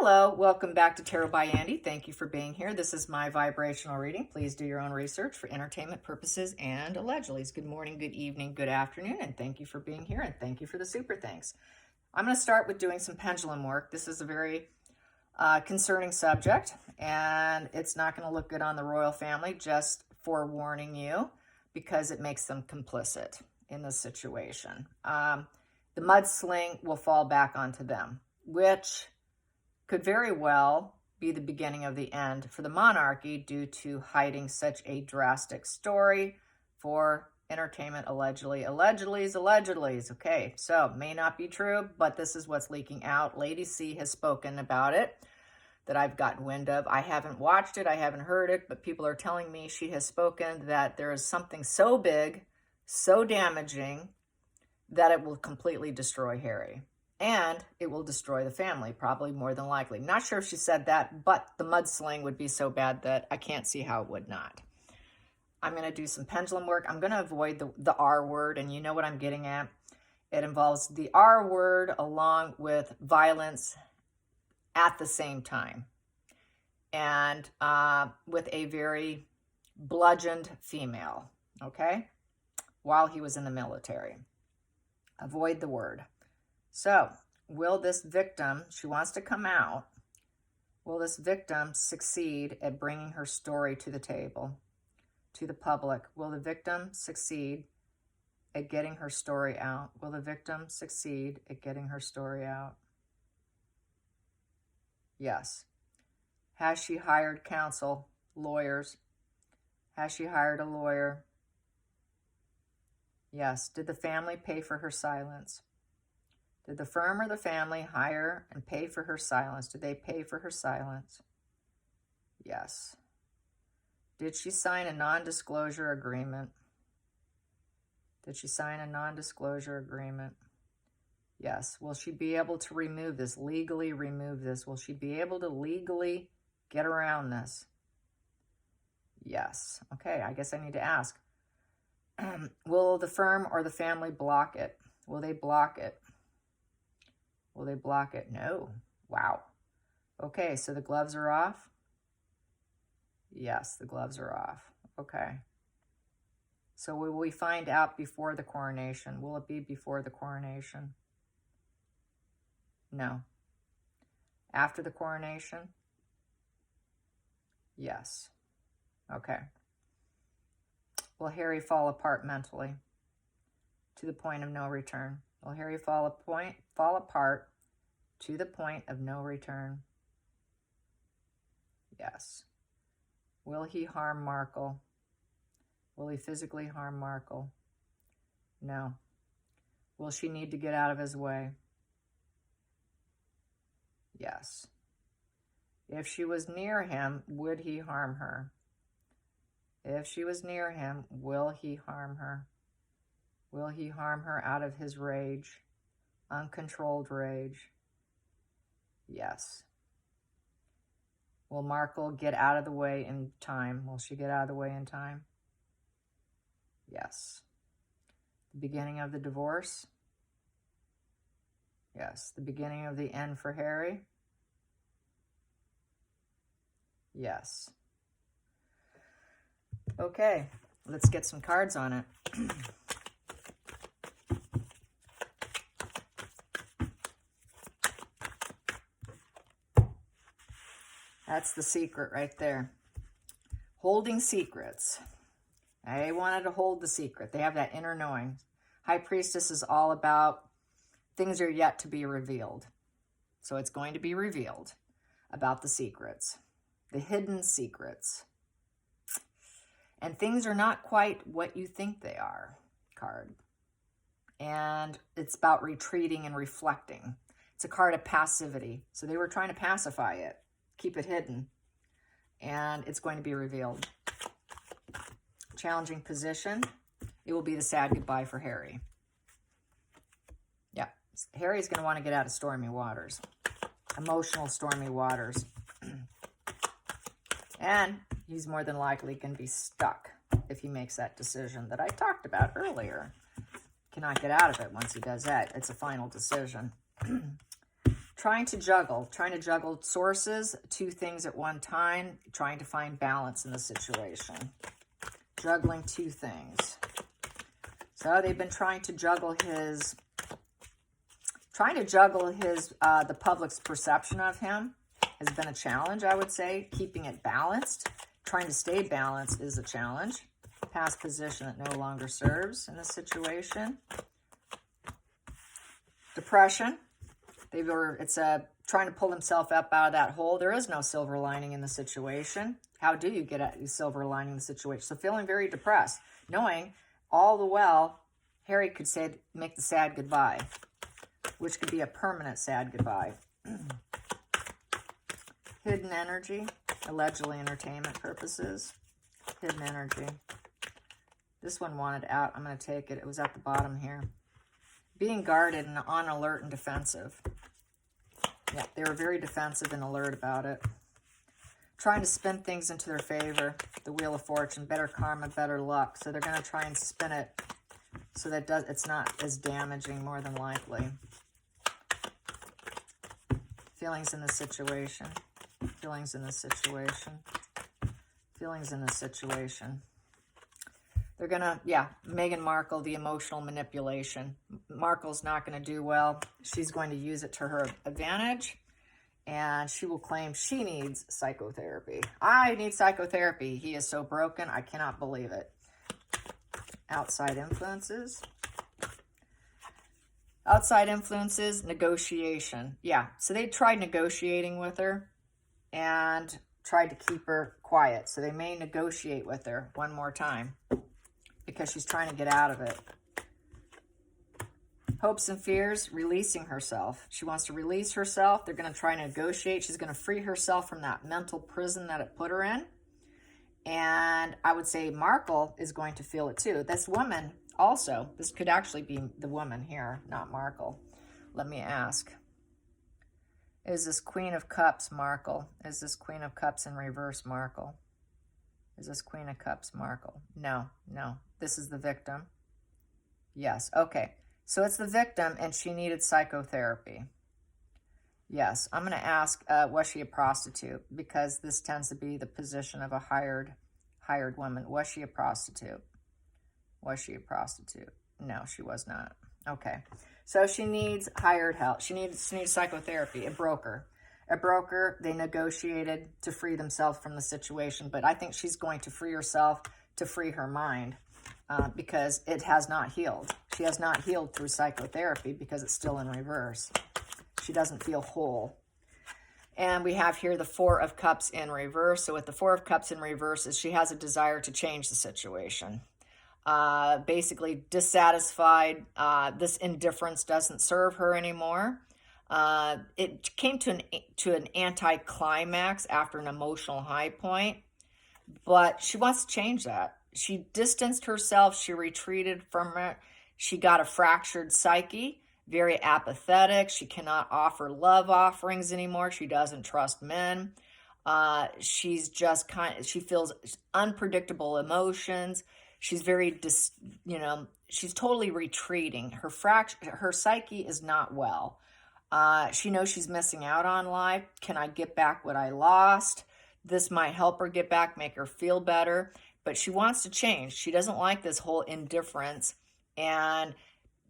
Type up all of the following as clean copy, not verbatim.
Hello, welcome back to Tarot by Andy. Thank you for being here. This is my vibrational reading. Please do your own research for entertainment purposes and allegedly. Good morning, good evening, good afternoon, and thank you for being here, and thank you for the super thanks. I'm going to start with doing some pendulum work. This is a very concerning subject, and it's not going to look good on the royal family, just forewarning you, because it makes them complicit in this situation. The mudsling will fall back onto them, which could very well be the beginning of the end for the monarchy due to hiding such a drastic story for entertainment allegedly. Okay, so may not be true, but this is what's leaking out. Lady C has spoken about it that I've gotten wind of. I haven't watched it, I haven't heard it, but people are telling me she has spoken that there is something so big, so damaging, that it will completely destroy Harry. And it will destroy the family, probably more than likely. Not sure if she said that, but the mudsling would be so bad that I can't see how it would not. I'm going to do some pendulum work. I'm going to avoid the R word, and you know what I'm getting at. It involves the R word along with violence at the same time. And with a very bludgeoned female, okay? While he was in the military. Avoid the word. So, will this victim, she wants to come out, will this victim succeed at bringing her story to the table, to the public? Will the victim succeed at getting her story out? Will the victim succeed at getting her story out? Yes. Has she hired counsel, lawyers? Has she hired a lawyer? Yes. Did the family pay for her silence? Did the firm or the family hire and pay for her silence? Did they pay for her silence? Yes. Did she sign a non-disclosure agreement? Did she sign a non-disclosure agreement? Yes. Will she be able to remove this, legally remove this? Will she be able to legally get around this? Yes. Okay, I guess I need to ask. Will the firm or the family block it? Will they block it? Will they block it? No. Wow. Okay, so the gloves are off? Yes, the gloves are off. Okay. So will we find out before the coronation? Will it be before the coronation? No. After the coronation? Yes. Okay. Will Harry fall apart mentally to the point of no return? Will Harry fall apart to the point of no return? Yes. Will he harm Markle? Will he physically harm Markle? No. Will she need to get out of his way? Yes. If she was near him, would he harm her? If she was near him, will he harm her? Will he harm her out of his rage, uncontrolled rage? Yes. Will Markle get out of the way in time? Will she get out of the way in time? Yes. The beginning of the divorce? Yes. The beginning of the end for Harry? Yes. Okay, let's get some cards on it. That's the secret right there. Holding secrets. They wanted to hold the secret. They have that inner knowing. High Priestess is all about things are yet to be revealed. So it's going to be revealed about the secrets, the hidden secrets. And things are not quite what you think they are, card. And it's about retreating and reflecting. It's a card of passivity. So they were trying to pacify it, keep it hidden. And it's going to be revealed. Challenging position. It will be the sad goodbye for Harry. Yeah, Harry's going to want to get out of stormy waters. Emotional stormy waters. And he's more than likely going to be stuck if he makes that decision that I talked about earlier. Cannot get out of it once he does that. It's a final decision. trying to juggle sources, two things at one time, trying to find balance in the situation. Juggling two things. So they've been trying to juggle his, the public's perception of him has been a challenge, I would say. Keeping it balanced, trying to stay balanced is a challenge. Past position that no longer serves in this situation. Depression. It's trying to pull himself up out of that hole. There is no silver lining in the situation. How do you get a silver lining in the situation? So feeling very depressed, knowing all the while Harry could make the sad goodbye, which could be a permanent sad goodbye. Hidden energy, allegedly entertainment purposes. Hidden energy. This one wanted out. I'm going to take it. It was at the bottom here. Being guarded and on alert and defensive. Yeah, they were very defensive and alert about it. Trying to spin things into their favor. The Wheel of Fortune, better karma, better luck. So they're going to try and spin it so that it's not as damaging, more than likely. Feelings in this situation. Feelings in this situation. Feelings in this situation. They're going to, Meghan Markle, the emotional manipulation. Markle's not going to do well. She's going to use it to her advantage. And she will claim she needs psychotherapy. I need psychotherapy. He is so broken. I cannot believe it. Outside influences. Outside influences, negotiation. Yeah, so they tried negotiating with her and tried to keep her quiet. So they may negotiate with her one more time because she's trying to get out of it. Hopes and fears, releasing herself. She wants to release herself. They're going to try and negotiate. She's going to free herself from that mental prison that it put her in. And I would say Markle is going to feel it too. This woman also, this could actually be the woman here, not Markle. Let me ask. Is this Queen of Cups Markle? Is this Queen of Cups in reverse Markle? Is this Queen of Cups Markle? No. This is the victim. Yes, okay. So it's the victim, and she needed psychotherapy. Yes, I'm going to ask, was she a prostitute? Because this tends to be the position of a hired woman. Was she a prostitute? Was she a prostitute? No, she was not. Okay. So she needs hired help. She needs psychotherapy, a broker. A broker, they negotiated to free themselves from the situation, but I think she's going to free herself to free her mind. Because it has not healed. She has not healed through psychotherapy because it's still in reverse. She doesn't feel whole. And we have here the Four of Cups in reverse. So with the Four of Cups in reverse, she has a desire to change the situation. Basically dissatisfied. This indifference doesn't serve her anymore. It came to an anticlimax after an emotional high point. But she wants to change that. She distanced herself. She retreated from it. She got a fractured psyche, very apathetic. She cannot offer love offerings anymore. She doesn't trust men. She's just she feels unpredictable emotions. She's very, she's totally retreating. Her psyche is not well. She knows she's missing out on life. Can I get back what I lost? This might help her get back, make her feel better. But she wants to change. She doesn't like this whole indifference and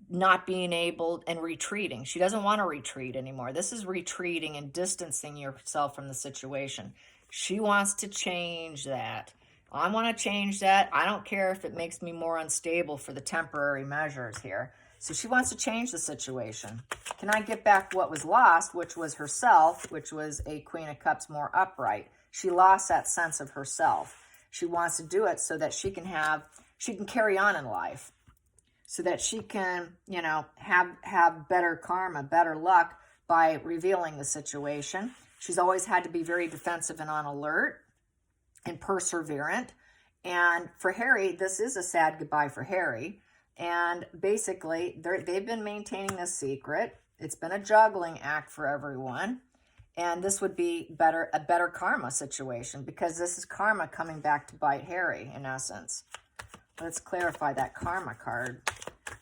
not being able and retreating. She doesn't want to retreat anymore. This is retreating and distancing yourself from the situation. She wants to change that. I want to change that. I don't care if it makes me more unstable for the temporary measures here. So she wants to change the situation. Can I get back what was lost, which was herself, which was a Queen of Cups more upright? She lost that sense of herself. She wants to do it so that she can carry on in life, so that she can, have better karma, better luck by revealing the situation. She's always had to be very defensive and on alert and perseverant. And for Harry, this is a sad goodbye for Harry. And basically, they've been maintaining this secret. It's been a juggling act for everyone. And this would be a better karma situation, because this is karma coming back to bite Harry, in essence. Let's clarify that karma card.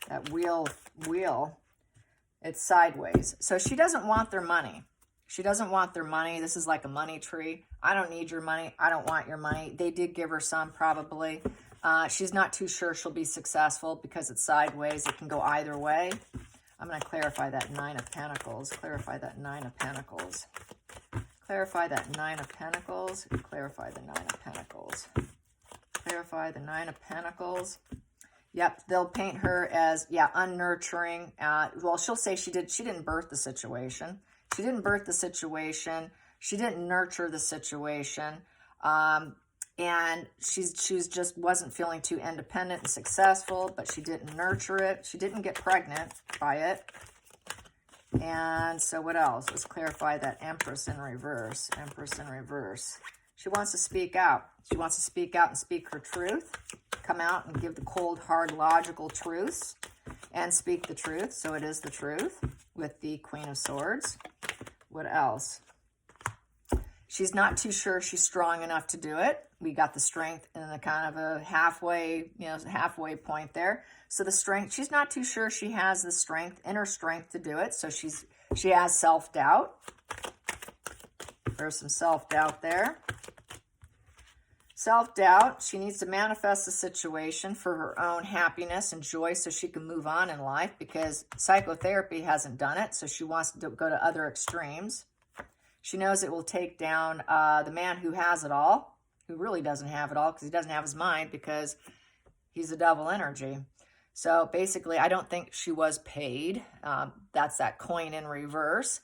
That wheel, it's sideways. So she doesn't want their money. She doesn't want their money. This is like a money tree. I don't need your money. I don't want your money. They did give her some, probably. She's not too sure she'll be successful because it's sideways. It can go either way. I'm going to clarify that Nine of Pentacles. Clarify that Nine of Pentacles. Clarify that Nine of Pentacles. Clarify the Nine of Pentacles. Clarify the Nine of Pentacles. Yep, they'll paint her as, yeah, unnurturing. Well, she'll say she didn't birth the situation. She didn't birth the situation. She didn't nurture the situation. And she just wasn't feeling too independent and successful, but she didn't nurture it. She didn't get pregnant by it. And so what else? Let's clarify that Empress in reverse. Empress in reverse. She wants to speak out. She wants to speak out and speak her truth. Come out and give the cold, hard, logical truths and speak the truth. So it is the truth with the Queen of Swords. What else? She's not too sure she's strong enough to do it. We got the strength in the kind of a halfway, halfway point there. So the strength, she's not too sure she has the strength, inner strength to do it. So she has self-doubt. There's some self-doubt there. Self-doubt. She needs to manifest the situation for her own happiness and joy so she can move on in life, because psychotherapy hasn't done it. So she wants to go to other extremes. She knows it will take down the man who has it all, who really doesn't have it all because he doesn't have his mind, because he's a devil energy. So basically, I don't think she was paid. That's that coin in reverse.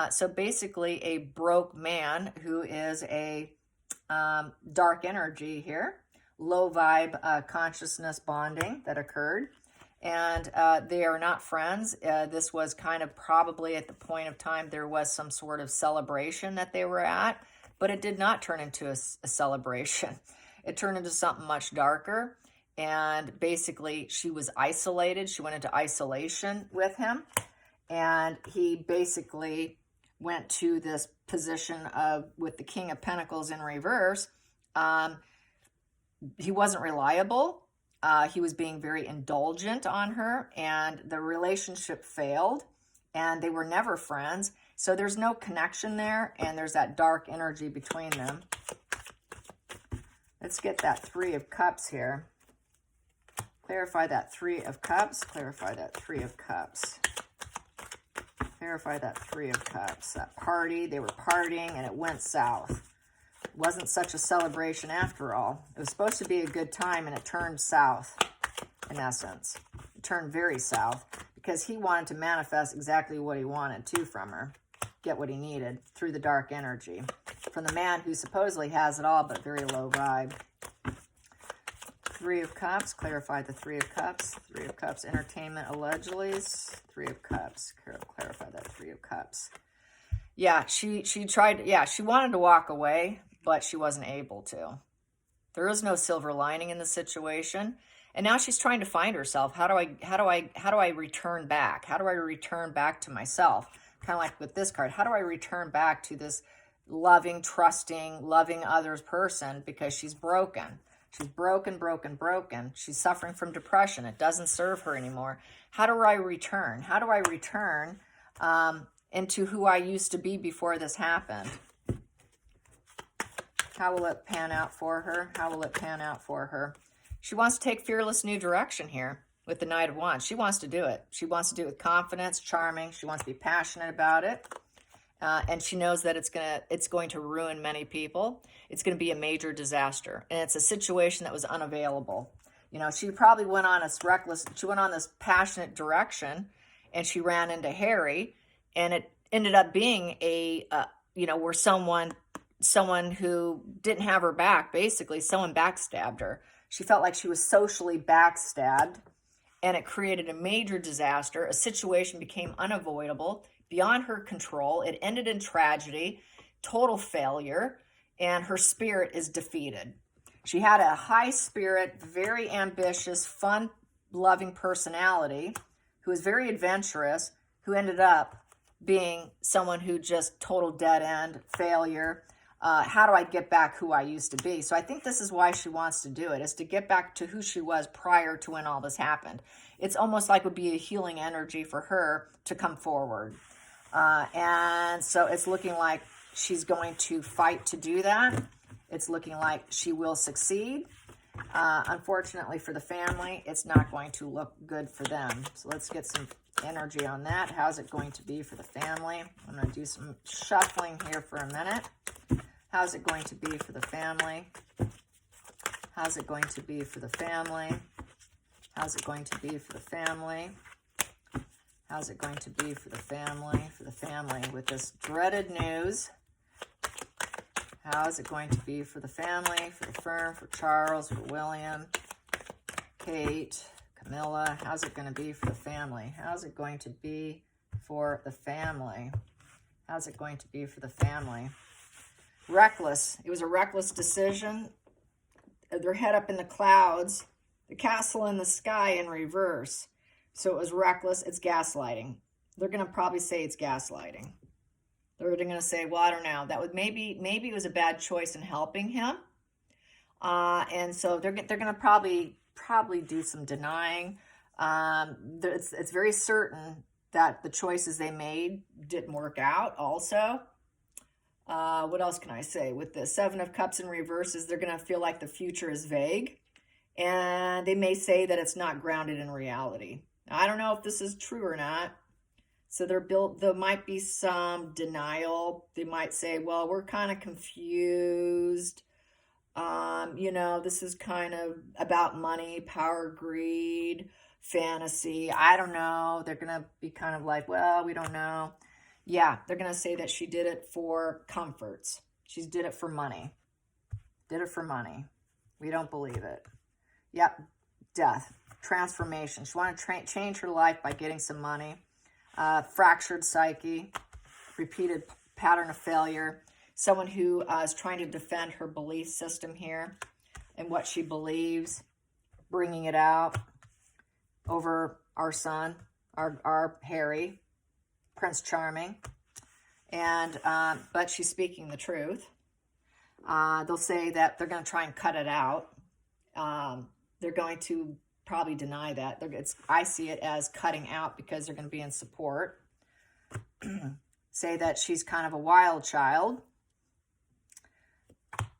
So basically, a broke man who is a dark energy here, low vibe consciousness bonding that occurred. And they are not friends. This was kind of probably at the point of time there was some sort of celebration that they were at, but it did not turn into a celebration. It turned into something much darker. And basically, she was isolated. She went into isolation with him. And he basically went to this position of, with the King of Pentacles in reverse. He wasn't reliable. He was being very indulgent on her, and the relationship failed, and they were never friends. So there's no connection there, and there's that dark energy between them. Let's get that Three of Cups here. Clarify that Three of Cups. Clarify that Three of Cups. Clarify that Three of Cups. That party, they were partying, and it went south. Wasn't such a celebration after all. It was supposed to be a good time, and it turned south, in essence. It turned very south because he wanted to manifest exactly what he wanted to from her, get what he needed through the dark energy from the man who supposedly has it all but very low vibe. Three of Cups. Clarify the Three of Cups. Three of Cups. Entertainment allegedly. Three of Cups. Clarify that Three of Cups. Yeah, she tried. Yeah, she wanted to walk away, but she wasn't able to. There is no silver lining in the situation, and now she's trying to find herself. How do I return back? How do I return back to myself? Kind of like with this card. How do I return back to this loving, trusting, loving others person? Because she's broken. She's broken. She's suffering from depression. It doesn't serve her anymore. How do I return? How do I return into who I used to be before this happened? How will it pan out for her? How will it pan out for her? She wants to take fearless new direction here with the Knight of Wands. She wants to do it. She wants to do it with confidence, charming. She wants to be passionate about it. And she knows that it's going to ruin many people. It's going to be a major disaster. And it's a situation that was unavailable. She probably went on this passionate direction, and she ran into Harry, and it ended up being where someone who didn't have her back, basically, someone backstabbed her. She felt like she was socially backstabbed, and it created a major disaster. A situation became unavoidable, beyond her control. It ended in tragedy, total failure, and her spirit is defeated. She had a high spirit, very ambitious, fun-loving personality who was very adventurous, who ended up being someone who just total dead end, failure. How do I get back who I used to be? So I think this is why she wants to do it, is to get back to who she was prior to when all this happened. It's almost like it would be a healing energy for her to come forward. And so it's looking like she's going to fight to do that. It's looking like she will succeed. Unfortunately for the family, it's not going to look good for them. So let's get some energy on that. How's it going to be for the family? I'm going to do some shuffling here for a minute. How's it going to be for the family? How's it going to be for the family? How's it going to be for the family? How's it going to be for the family with this dreaded news? How's it going to be for the family, for the firm, for Charles, for William, Kate, Camilla? How's it going to be for the family? How's it going to be for the family? How's it going to be for the family? Reckless. It was a reckless decision. Their head up in the clouds. The castle in the sky in reverse. So it was reckless. It's gaslighting. They're going to probably say it's gaslighting. They're going to say, well, I don't know. That was maybe it was a bad choice in helping him. And so they're going to probably do some denying. It's very certain that the choices they made didn't work out also. What else can I say? With the Seven of Cups in reverses, they're going to feel like the future is vague. And they may say that it's not grounded in reality. I don't know if this is true or not. So there might be some denial. They might say, well, we're kind of confused. This is kind of about money, power, greed, fantasy. I don't know. They're going to be kind of like, well, we don't know. Yeah, they're going to say that she did it for comforts. She did it for money. Did it for money. We don't believe it. Yep, death, transformation. She wanted to change her life by getting some money. Fractured psyche, repeated pattern of failure. Someone who is trying to defend her belief system here and what she believes, bringing it out over our son, our Harry, Prince Charming. And but she's speaking the truth. They'll say that they're going to try and cut it out. They're going to probably deny that. I see it as cutting out because they're going to be in support. Say that she's kind of a wild child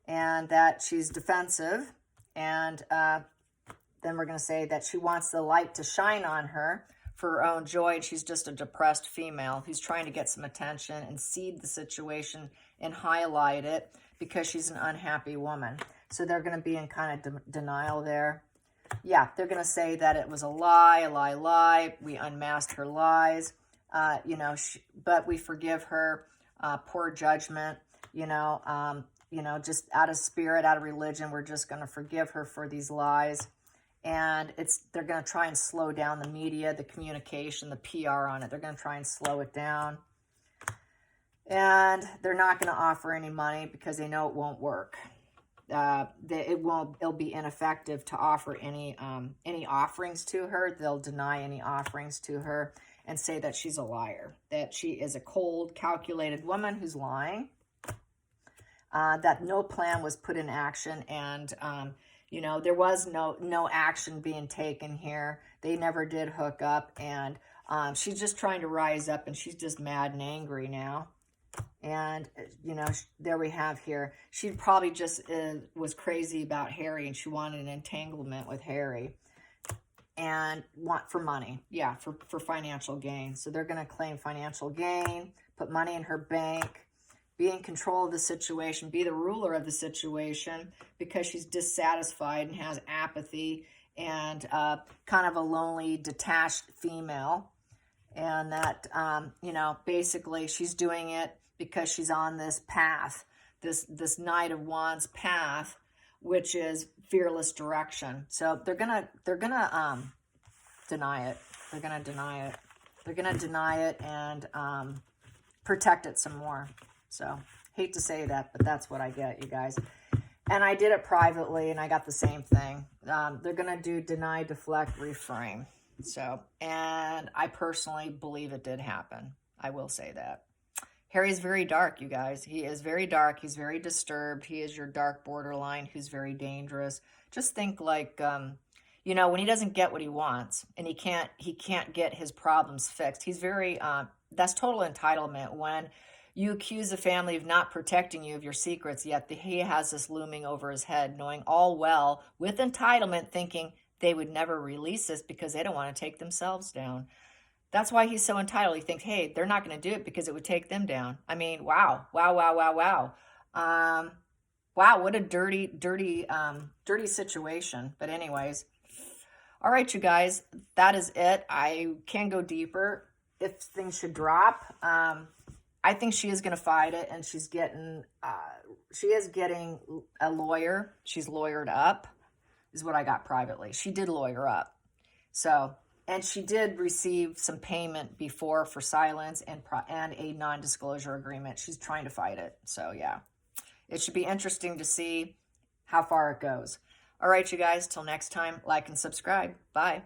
and that she's defensive. And then we're going to say that she wants the light to shine on her for her own joy. And she's just a depressed female who's trying to get some attention and seed the situation and highlight it because she's an unhappy woman. So they're going to be in kind of denial there. Yeah, they're going to say that it was a lie. We unmasked her lies, but we forgive her, poor judgment, just out of spirit, out of religion. We're just going to forgive her for these lies. And they're going to try and slow down the media, the communication, the PR on it. They're going to try and slow it down. And they're not going to offer any money because they know it won't work. It'll be ineffective to offer any offerings to her. They'll deny any offerings to her and say that she's a liar, that she is a cold, calculated woman who's lying, that no plan was put in action, and there was no action being taken here. They never did hook up, and she's just trying to rise up, and she's just mad and angry now. And, there we have here. She probably just was crazy about Harry, and she wanted an entanglement with Harry and want for money. Yeah, for financial gain. So they're going to claim financial gain, put money in her bank, be in control of the situation, be the ruler of the situation because she's dissatisfied and has apathy and kind of a lonely, detached female. And that, basically she's doing it because she's on this path, this Knight of Wands path, which is fearless direction. So they're gonna deny it. They're gonna deny it. They're gonna deny it and protect it some more. So hate to say that, but that's what I get, you guys. And I did it privately, and I got the same thing. They're gonna do deny, deflect, reframe. So, and I personally believe it did happen. I will say that. Harry's very dark, you guys. He is very dark. He's very disturbed. He is your dark borderline who's very dangerous. Just think like, when he doesn't get what he wants and he can't get his problems fixed. He's very That's total entitlement when you accuse the family of not protecting you of your secrets, yet he has this looming over his head, knowing all well with entitlement, thinking they would never release this because they don't want to take themselves down. That's why he's so entitled. He thinks, hey, they're not going to do it because it would take them down. I mean, wow, wow, wow, wow, wow. Wow, what a dirty situation. But anyways, all right, you guys, that is it. I can go deeper if things should drop. I think she is going to fight it, and she is getting a lawyer. She's lawyered up, is what I got privately. She did lawyer up. So, and she did receive some payment before for silence and a non-disclosure agreement. She's trying to fight it. So, yeah, it should be interesting to see how far it goes. All right, you guys, till next time, like and subscribe. Bye.